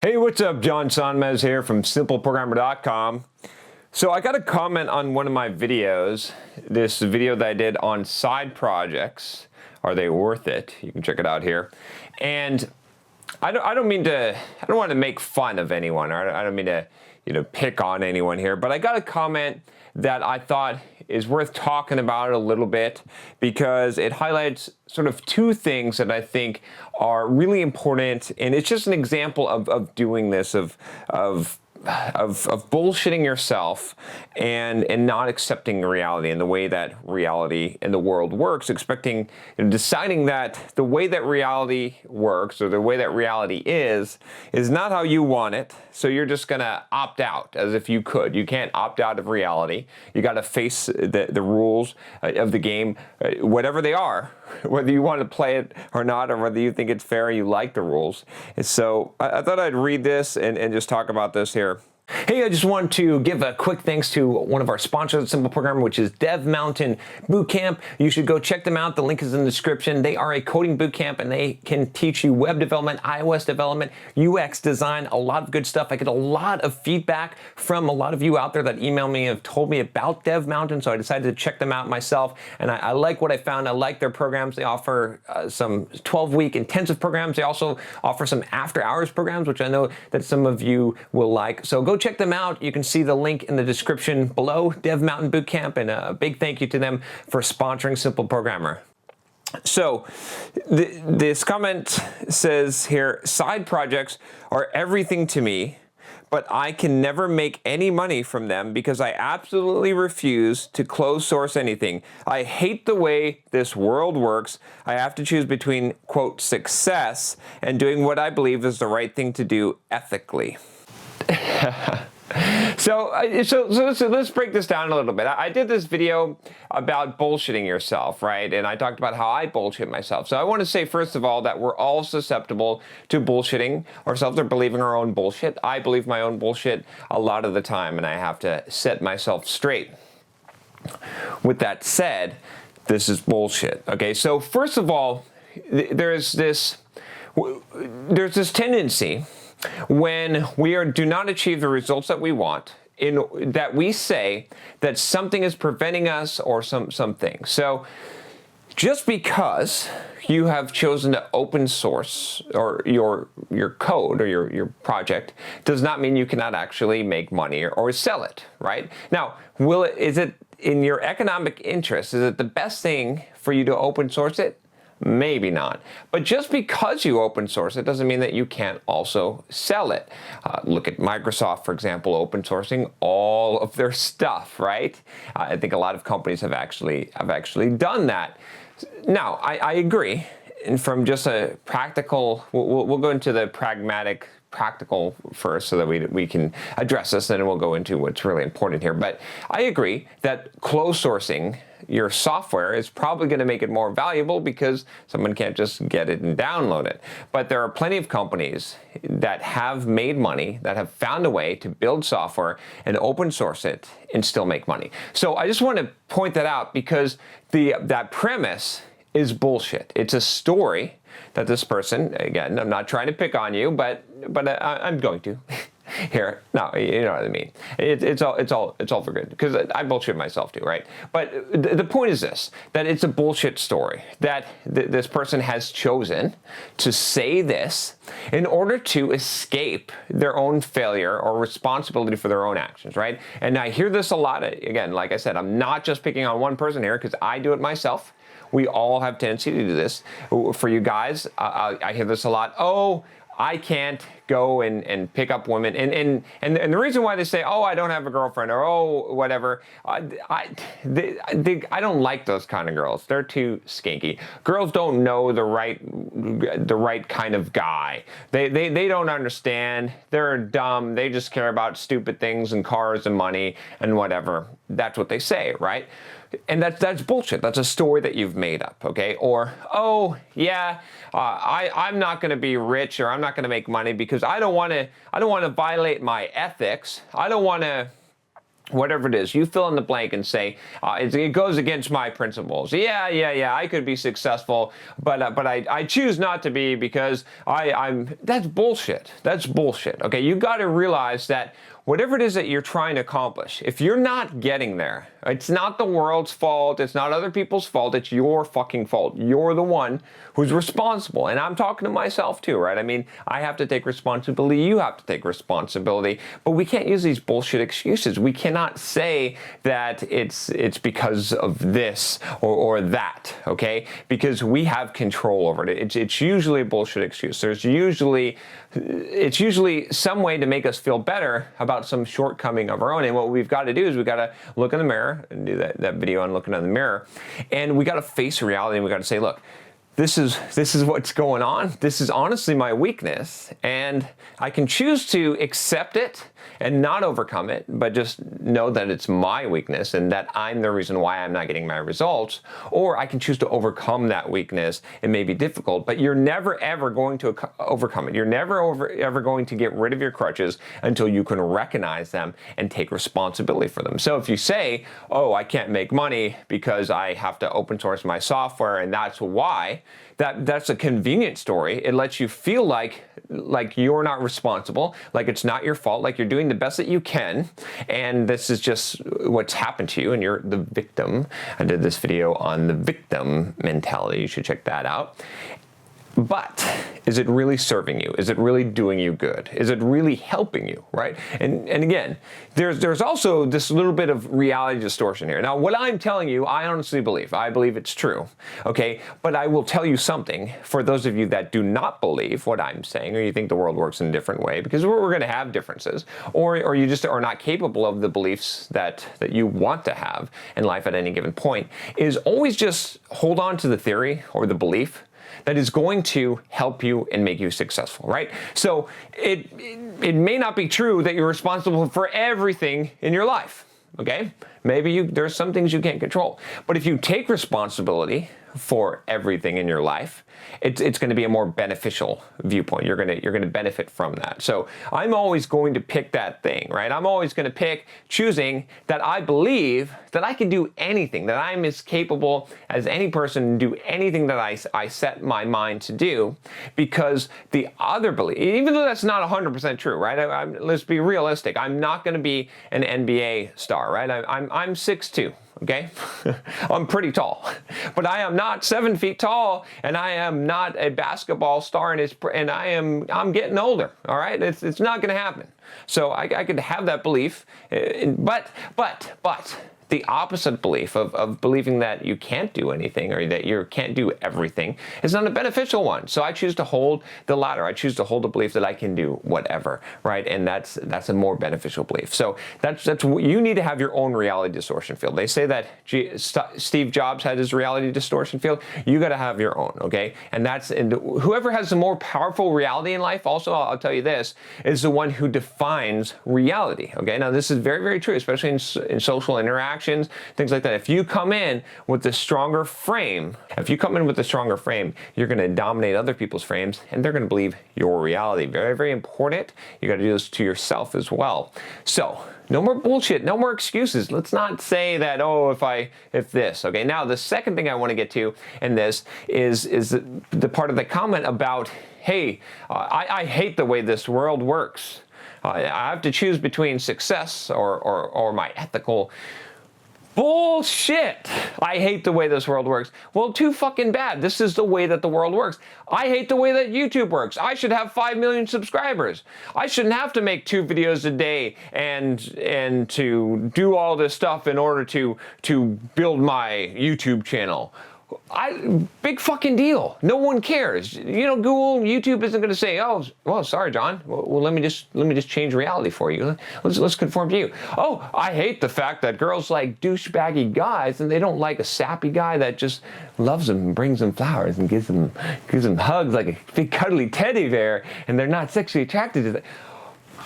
Hey, what's up? John Sonmez here from simpleprogrammer.com. So I got a comment on one of my videos, this video that I did on side projects. Are they worth it? You can check it out here. And I don't want to make fun of anyone, or I don't mean to, pick on anyone here, but I got a comment that I thought is worth talking about a little bit because it highlights sort of two things that I think are really important, and it's just an example of doing this, of bullshitting yourself and not accepting reality and the way that reality in the world works, expecting, deciding that the way that reality works or the way that reality is not how you want it. So you're just gonna opt out as if you could. You can't opt out of reality. You got to face the rules of the game, whatever they are, whether you want to play it or not, or whether you think it's fair and you like the rules. And so I thought I'd read this and just talk about this here. Hey, I just want to give a quick thanks to one of our sponsors at Simple Programmer, which is Dev Mountain Bootcamp. You should go check them out. The link is in the description. They are a coding bootcamp, and they can teach you web development, iOS development, UX design, a lot of good stuff. I get a lot of feedback from a lot of you out there that email me and have told me about Dev Mountain, so I decided to check them out myself, and I like what I found. I like their programs. They offer some 12-week intensive programs. They also offer some after-hours programs, which I know that some of you will like. So go check them out. You can see the link in the description below, Dev Mountain Bootcamp, and a big thank you to them for sponsoring Simple Programmer. So this comment says here, side projects are everything to me, but I can never make any money from them because I absolutely refuse to close source anything. I hate the way this world works. I have to choose between, quote, success and doing what I believe is the right thing to do ethically. So let's break this down a little bit. I did this video about bullshitting yourself, right? And I talked about how I bullshit myself. So I want to say, first of all, that we're all susceptible to bullshitting ourselves or believing our own bullshit. I believe my own bullshit a lot of the time, and I have to set myself straight. With that said, this is bullshit. Okay, so first of all, there's this tendency when we do not achieve the results that we want, that we say that something is preventing us or something. So just because you have chosen to open source or your code or your project does not mean you cannot actually make money or sell it, right? Now, is it in your economic interest? Is it the best thing for you to open source it? Maybe not. But just because you open source it doesn't mean that you can't also sell it. Look at Microsoft, for example, open sourcing all of their stuff, right? I think a lot of companies have actually done that. Now, I agree. And from just a practical, we'll go into the practical first so that we can address this, and then we'll go into what's really important here. But I agree that closed sourcing your software is probably going to make it more valuable because someone can't just get it and download it. But there are plenty of companies that have made money, that have found a way to build software and open source it and still make money. So I just want to point that out because that premise is bullshit. It's a story that this person, again, I'm not trying to pick on you, but I'm going to here. No, you know what I mean. It's all for good because I bullshit myself too, right? But the point is this: that it's a bullshit story. That this person has chosen to say this in order to escape their own failure or responsibility for their own actions, right? And I hear this a lot. Again, like I said, I'm not just picking on one person here because I do it myself. We all have tendency to do this. For you guys, I hear this a lot. Oh, I can't go and pick up women. And the reason why they say, oh, I don't have a girlfriend, or oh, whatever, I don't like those kind of girls. They're too skanky. Girls don't know the right kind of guy. They don't understand. They're dumb. They just care about stupid things and cars and money and whatever. That's what they say, right? And that's bullshit. That's a story that you've made up, okay? Or, oh, yeah, I'm not going to be rich, or I'm not going to make money because I don't want to violate my ethics. I don't want to whatever it is, you fill in the blank and say, it goes against my principles. Yeah, I could be successful, but I choose not to be because that's bullshit. That's bullshit. Okay, you got to realize that whatever it is that you're trying to accomplish, if you're not getting there, it's not the world's fault, it's not other people's fault, it's your fucking fault. You're the one who's responsible. And I'm talking to myself too, right? I mean, I have to take responsibility, you have to take responsibility, but we can't use these bullshit excuses. We cannot say that it's because of this or that, okay? Because we have control over it. It's usually a bullshit excuse. It's usually some way to make us feel better about some shortcoming of our own. And what we've got to do is we've got to look in the mirror and do that video on looking in the mirror. And we got to face reality and we got to say, look, this is what's going on. This is honestly my weakness, and I can choose to accept it and not overcome it, but just know that it's my weakness and that I'm the reason why I'm not getting my results. Or I can choose to overcome that weakness. It may be difficult, but you're never ever going to overcome it. You're never ever going to get rid of your crutches until you can recognize them and take responsibility for them. So if you say, oh, I can't make money because I have to open source my software and that's why, that's a convenient story. It lets you feel like you're not responsible, like it's not your fault, like you're doing the best that you can, and this is just what's happened to you and you're the victim. I did this video on the victim mentality. You should check that out. But is it really serving you? Is it really doing you good? Is it really helping you, right? And again, there's also this little bit of reality distortion here. Now, what I'm telling you, I honestly believe. I believe it's true, okay? But I will tell you something for those of you that do not believe what I'm saying, or you think the world works in a different way, because we're going to have differences, or you just are not capable of the beliefs that you want to have in life at any given point, is always just hold on to the theory or the belief that is going to help you and make you successful, right? So it may not be true that you're responsible for everything in your life, okay? Maybe there's some things you can't control. But if you take responsibility for everything in your life, it's going to be a more beneficial viewpoint. You're going to benefit from that. So I'm always going to pick that thing, right? I'm always going to pick choosing that I believe that I can do anything, that I'm as capable as any person to do anything that I set my mind to do, because the other belief, even though that's not 100% true, right? Let's be realistic. I'm not going to be an NBA star, right? I'm 6'2". Okay, I'm pretty tall, but I am not 7 feet tall, and I am not a basketball star, and I'm getting older. All right, it's not going to happen. So I could have that belief, but the opposite belief of believing that you can't do anything or that you can't do everything is not a beneficial one. So I choose to hold the latter. I choose to hold the belief that I can do whatever, right? And that's a more beneficial belief. So that's you need to have your own reality distortion field. They say that Steve Jobs had his reality distortion field. You got to have your own, okay? And whoever has the more powerful reality in life, also I'll tell you this, is the one who defines reality, okay? Now this is very, very true, especially in social interaction, things like that. If you come in with a stronger frame, you're going to dominate other people's frames, and they're going to believe your reality. Very, very important. You got to do this to yourself as well. So no more bullshit, no more excuses. Let's not say that, oh, if this. Okay, now the second thing I want to get to in this is the part of the comment about, hey, I hate the way this world works. I have to choose between success or my ethical. Bullshit! I hate the way this world works. Well, too fucking bad. This is the way that the world works. I hate the way that YouTube works. I should have 5 million subscribers. I shouldn't have to make 2 videos a day and to do all this stuff in order to build my YouTube channel. Big fucking deal. No one cares. You know, Google, YouTube isn't going to say, oh, well, sorry, John. Well, let me just change reality for you. Let's conform to you. Oh, I hate the fact that girls like douchebaggy guys, and they don't like a sappy guy that just loves them and brings them flowers and gives them hugs like a big cuddly teddy bear, and they're not sexually attracted to that.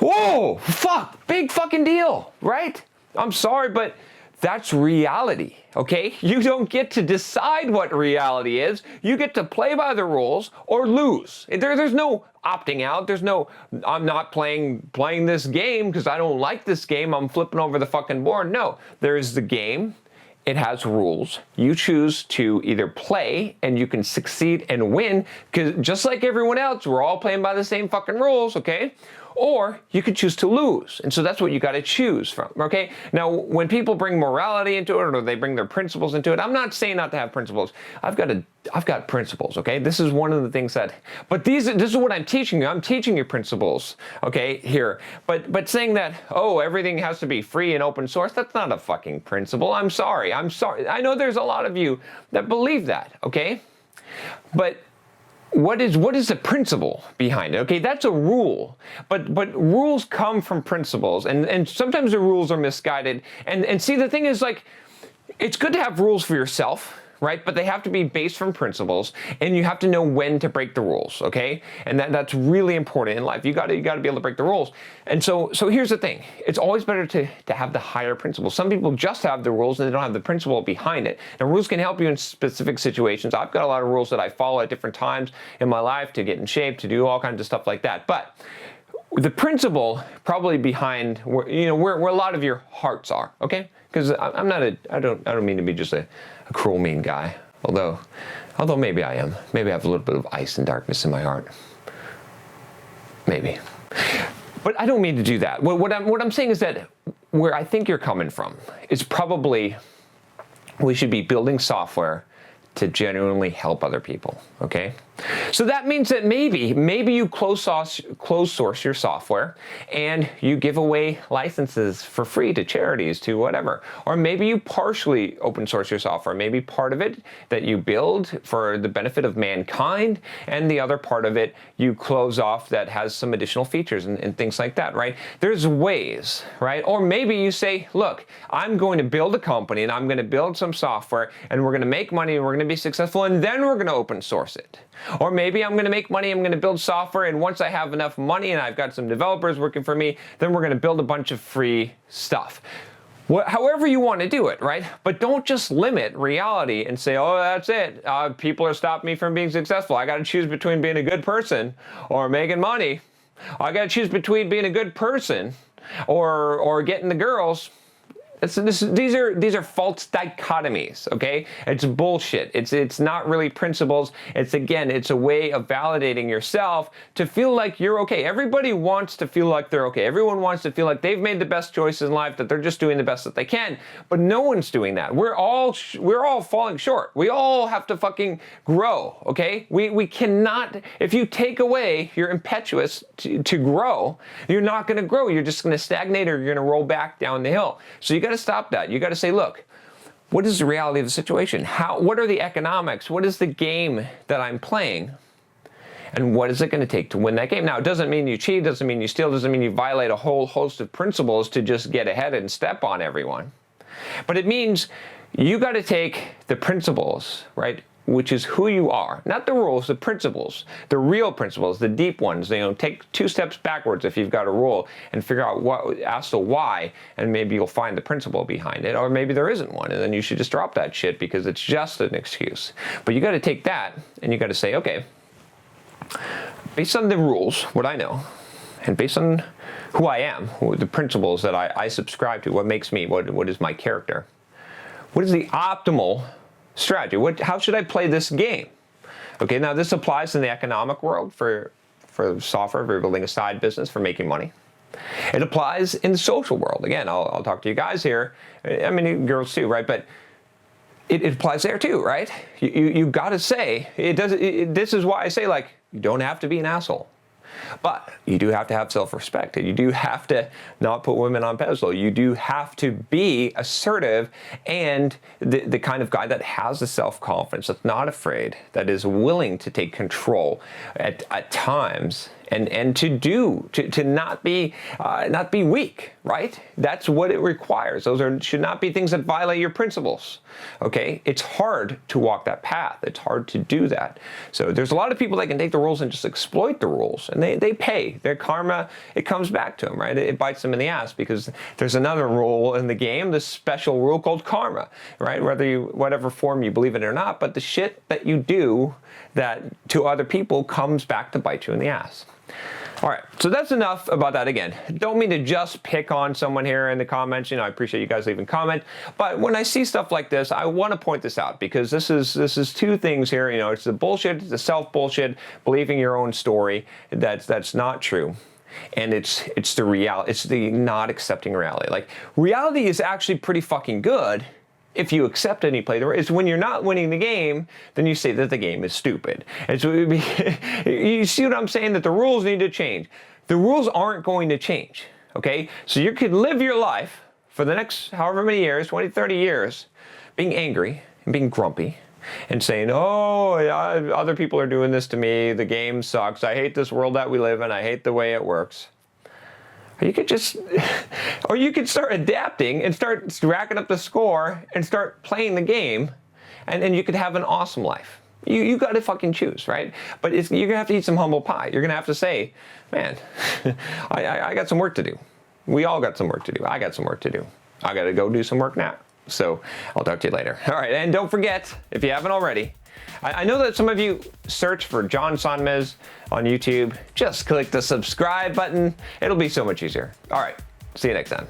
Whoa, fuck, big fucking deal, right? I'm sorry, but That's reality, okay? You don't get to decide what reality is. You get to play by the rules or lose. There's no opting out. There's no, I'm not playing this game because I don't like this game. I'm flipping over the fucking board. No, there's the game. It has rules. You choose to either play and you can succeed and win, because just like everyone else, we're all playing by the same fucking rules, okay? Or you could choose to lose. And so that's what you got to choose from, okay? Now, when people bring morality into it or they bring their principles into it, I'm not saying not to have principles. I've got principles, okay? This is one of the things that, but this is what I'm teaching you. I'm teaching you principles, okay, here. But saying that, oh, everything has to be free and open source, that's not a fucking principle. I'm sorry. I know there's a lot of you that believe that, okay? But what is the principle behind it? Okay, that's a rule, but rules come from principles, and sometimes the rules are misguided. And see, the thing is, like, it's good to have rules for yourself, right? But they have to be based from principles, and you have to know when to break the rules, okay? And that's really important in life. You got to be able to break the rules. And so here's the thing. It's always better to have the higher principle. Some people just have the rules and they don't have the principle behind it. Now, rules can help you in specific situations. I've got a lot of rules that I follow at different times in my life to get in shape, to do all kinds of stuff like that. But the principle probably behind where a lot of your hearts are, okay? Because I don't mean to be just a cruel, mean guy. Although maybe I am. Maybe I have a little bit of ice and darkness in my heart. Maybe. But I don't mean to do that. What I'm saying is that where I think you're coming from is probably we should be building software to genuinely help other people, okay? So that means that maybe you close source your software and you give away licenses for free to charities, to whatever. Or maybe you partially open source your software. Maybe part of it that you build for the benefit of mankind, and the other part of it you close off that has some additional features and things like that, right? There's ways, right? Or maybe you say, look, I'm going to build a company and I'm going to build some software and we're going to make money and we're going to be successful, and then we're going to open source it. Or maybe I'm going to make money, I'm going to build software, and once I have enough money and I've got some developers working for me, then we're going to build a bunch of free stuff. However you want to do it, right? But don't just limit reality and say, oh, that's it. People are stopping me from being successful. I got to choose between being a good person or making money. I got to choose between being a good person or getting the girls. These are false dichotomies, okay? It's bullshit. It's not really principles. It's a way of validating yourself to feel like you're okay. Everybody wants to feel like they're okay. Everyone wants to feel like they've made the best choices in life, that they're just doing the best that they can. But no one's doing that. We're all falling short. We all have to fucking grow, okay? We cannot, if you take away your impetus to grow, you're not going to grow. You're just going to stagnate, or you're going to roll back down the hill. So you got to stop that. You got to say, look, what is the reality of the situation? What are the economics? What is the game that I'm playing? And what is it going to take to win that game? Now, it doesn't mean you cheat, doesn't mean you steal, doesn't mean you violate a whole host of principles to just get ahead and step on everyone. But it means you got to take the principles, right? Which is who you are, not the rules, the principles, the real principles, the deep ones. Take 2 steps backwards if you've got a rule and figure out ask the why, and maybe you'll find the principle behind it, or maybe there isn't one, and then you should just drop that shit because it's just an excuse. But you got to take that and you got to say, okay, based on the rules, what I know, and based on who I am, the principles that I subscribe to, what makes me, what is my character, what is the optimal strategy? How should I play this game? Okay, now this applies in the economic world for software, for building a side business, for making money. It applies in the social world. Again, I'll talk to you guys here. I mean, girls too, right? But it applies there too, right? You got to say, this is why I say, like, you don't have to be an asshole. But you do have to have self-respect. You do have to not put women on pedestal. You do have to be assertive and the kind of guy that has the self-confidence, that's not afraid, that is willing to take control at times and to not be weak, right? That's what it requires. Should not be things that violate your principles. Okay, it's hard to walk that path. It's hard to do that. So there's a lot of people that can take the rules and just exploit the rules, and they pay their karma. It comes back to them, right? It bites them in the ass because there's another rule in the game, this special rule called karma, right? Whatever form you believe in it or not, but the shit that you do that to other people comes back to bite you in the ass. All right, so that's enough about that. Again, don't mean to just pick on someone here in the comments. I appreciate you guys leaving comment, but when I see stuff like this, I want to point this out because this is two things here. It's the bullshit, it's the self-bullshit, believing your own story that's not true. And it's the reality, it's the not accepting reality. Like, reality is actually pretty fucking good if you accept any play. It's when you're not winning the game, then you say that the game is stupid. And so you see what I'm saying? That the rules need to change. The rules aren't going to change, okay? So you could live your life for the next however many years, 20, 30 years, being angry and being grumpy and saying, oh, other people are doing this to me, the game sucks, I hate this world that we live in, I hate the way it works. Or you could start adapting and start racking up the score and start playing the game, and then you could have an awesome life. You got to fucking choose, right? But you're gonna have to eat some humble pie. You're gonna have to say, man, I got some work to do. We all got some work to do. I got some work to do. I got to go do some work now. So I'll talk to you later. All right, and don't forget, if you haven't already, I know that some of you search for John Sonmez on YouTube. Just click the subscribe button. It'll be so much easier. All right, see you next time.